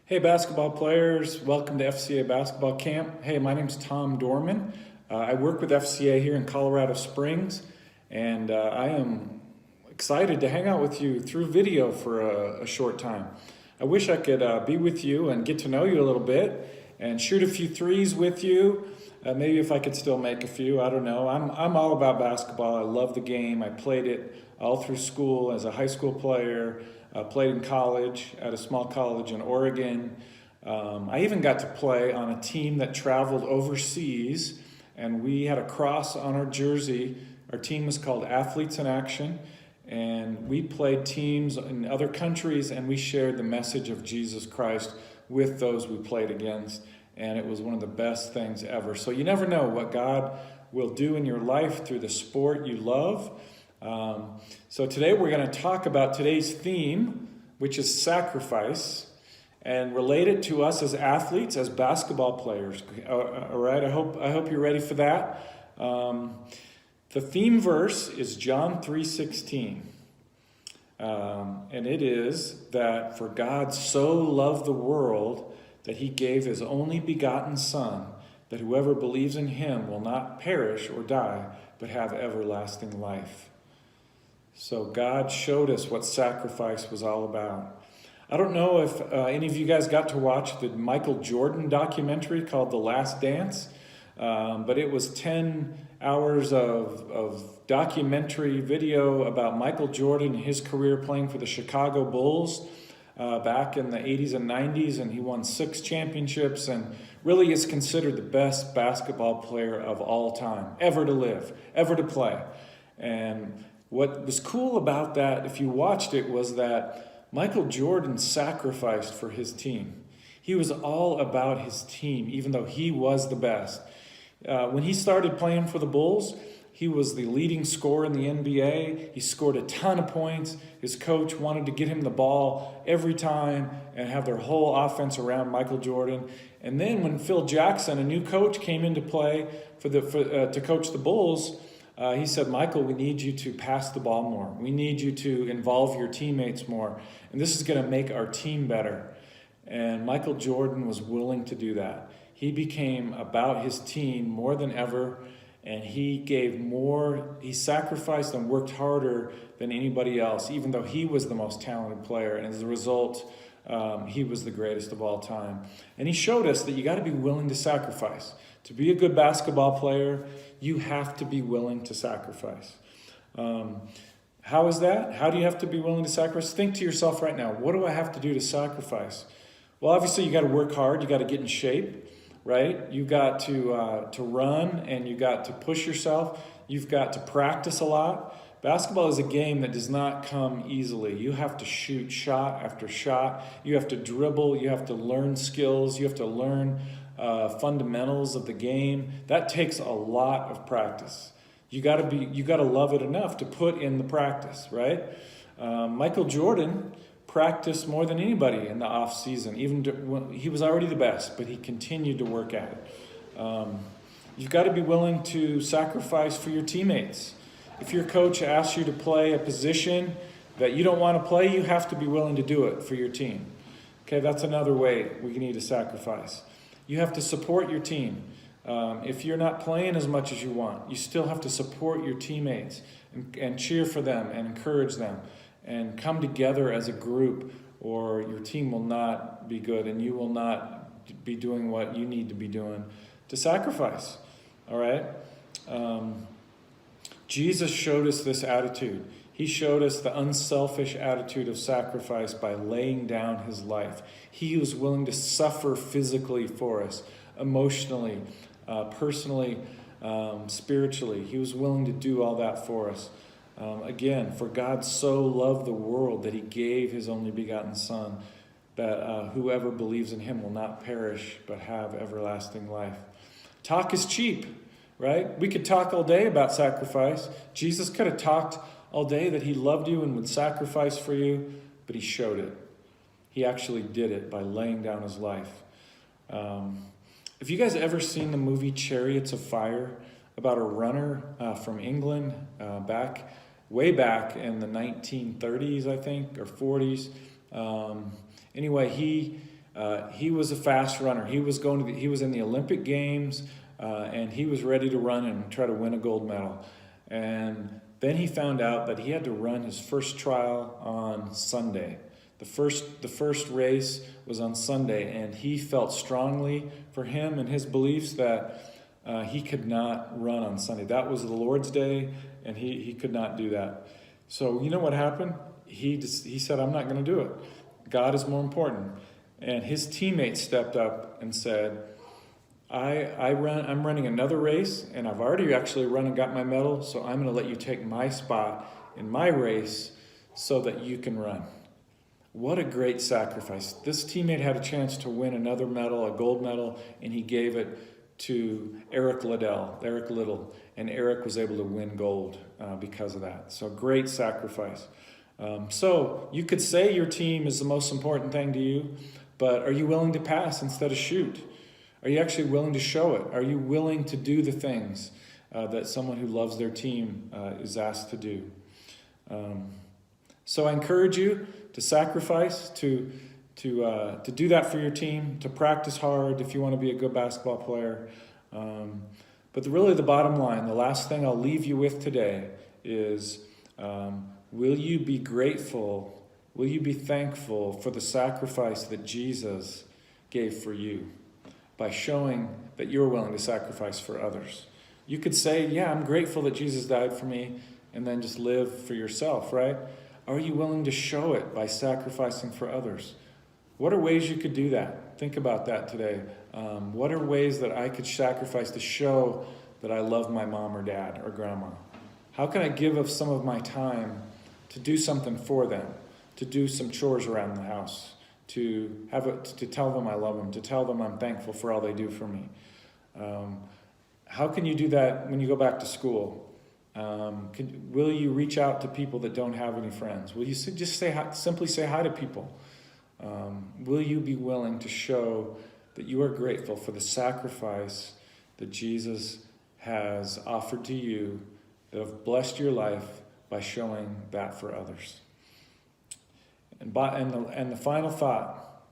Hey basketball players, welcome to FCA basketball camp. Hey, my name's Tom Dorman. I work with FCA here in Colorado Springs, and I am excited to hang out with you through video for a short time. I wish I could be with you and get to know you a little bit and shoot a few threes with you. Maybe if I could still make a few, I don't know. I'm all about basketball. I love the game. I played it all through school as a high school player. Played in college at a small college in Oregon. I even got to play on a team that traveled overseas, and we had a cross on our jersey. Our team was called Athletes in Action, and we played teams in other countries, and we shared the message of Jesus Christ with those we played against, and it was one of the best things ever. So you never know what God will do in your life through the sport you love. So today we're going to talk about today's theme, which is sacrifice, and relate it to us as athletes, as basketball players. All right, I hope you're ready for that. The theme verse is John 3:16, and it is that for God so loved the world that he gave his only begotten Son, that whoever believes in him will not perish or die, but have everlasting life. So God showed us what sacrifice was all about. I don't know if any of you guys got to watch the Michael Jordan documentary called The Last Dance, but it was 10 hours of documentary video about Michael Jordan and his career playing for the Chicago Bulls back in the 80s and 90s, and he won 6 championships and really is considered the best basketball player of all time, ever to live, ever to play. And what was cool about that, if you watched it, was that Michael Jordan sacrificed for his team. He was all about his team, even though he was the best. When he started playing for the Bulls, he was the leading scorer in the NBA. He scored a ton of points. His coach wanted to get him the ball every time and have their whole offense around Michael Jordan. And then when Phil Jackson, a new coach, came into play to coach the Bulls, he said, Michael, we need you to pass the ball more. We need you to involve your teammates more. And this is going to make our team better. And Michael Jordan was willing to do that. He became about his team more than ever. And he gave more, he sacrificed and worked harder than anybody else, even though he was the most talented player. And as a result, he was the greatest of all time. And he showed us that you got to be willing to sacrifice. To be a good basketball player, you have to be willing to sacrifice. How is that? How do you have to be willing to sacrifice? Think to yourself right now, what do I have to do to sacrifice? Well, obviously you got to work hard. You got to get in shape, right? You got to run, and you got to push yourself. You've got to practice a lot. Basketball is a game that does not come easily. You have to shoot shot after shot. You have to dribble. You have to learn skills. You have to learn fundamentals of the game. That takes a lot of practice. You got to love it enough to put in the practice, right? Michael Jordan practiced more than anybody in the off season. Even when he was already the best, but he continued to work at it. You've got to be willing to sacrifice for your teammates. If your coach asks you to play a position that you don't want to play, you have to be willing to do it for your team. Okay, that's another way we need to sacrifice. You have to support your team. If you're not playing as much as you want, you still have to support your teammates and cheer for them and encourage them and come together as a group, or your team will not be good and you will not be doing what you need to be doing to sacrifice. All right? Jesus showed us this attitude. He showed us the unselfish attitude of sacrifice by laying down his life. He was willing to suffer physically for us, emotionally, personally, spiritually. He was willing to do all that for us. Again, for God so loved the world that he gave his only begotten Son, that whoever believes in him will not perish but have everlasting life. Talk is cheap, right? We could talk all day about sacrifice. Jesus could have talked all day that he loved you and would sacrifice for you, but he showed it. He actually did it by laying down his life. Have you guys ever seen the movie Chariots of Fire, about a runner from England way back in the 1930s, I think, or 40s? Anyway, he He was a fast runner. He was he was in the Olympic Games, and he was ready to run and try to win a gold medal. And then he found out that he had to run his first trial on Sunday. The first race was on Sunday, and he felt strongly for him and his beliefs that he could not run on Sunday. That was the Lord's day, and he could not do that. So you know what happened? He said, I'm not going to do it. God is more important. And his teammates stepped up and said, I'm running another race, and I've already actually run and got my medal, so I'm going to let you take my spot in my race so that you can run. What a great sacrifice. This teammate had a chance to win another medal, a gold medal, and he gave it to Eric Little, and Eric was able to win gold because of that. So great sacrifice. So you could say your team is the most important thing to you, but are you willing to pass instead of shoot? Are you actually willing to show it? Are you willing to do the things that someone who loves their team is asked to do? So I encourage you to sacrifice, to do that for your team, to practice hard if you want to be a good basketball player. But really the bottom line, the last thing I'll leave you with today is, will you be grateful, will you be thankful for the sacrifice that Jesus gave for you by showing that you're willing to sacrifice for others? You could say, yeah, I'm grateful that Jesus died for me, and then just live for yourself, right? Are you willing to show it by sacrificing for others? What are ways you could do that? Think about that today. What are ways that I could sacrifice to show that I love my mom or dad or grandma? How can I give of some of my time to do something for them, to do some chores around the house, to tell them I love them, to tell them I'm thankful for all they do for me? How can you do that when you go back to school? Will you reach out to people that don't have any friends? Will you just simply say hi to people? Will you be willing to show that you are grateful for the sacrifice that Jesus has offered to you, that have blessed your life by showing that for others? And the final thought,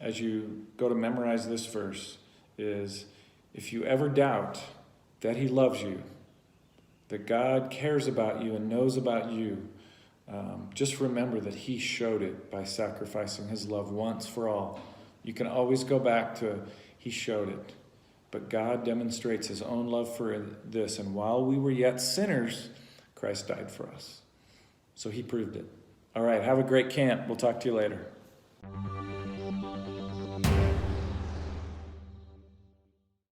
as you go to memorize this verse, is if you ever doubt that he loves you, that God cares about you and knows about you, just remember that he showed it by sacrificing his love once for all. You can always go back to he showed it. But God demonstrates his own love for this. And while we were yet sinners, Christ died for us. So he proved it. All right, have a great camp. We'll talk to you later.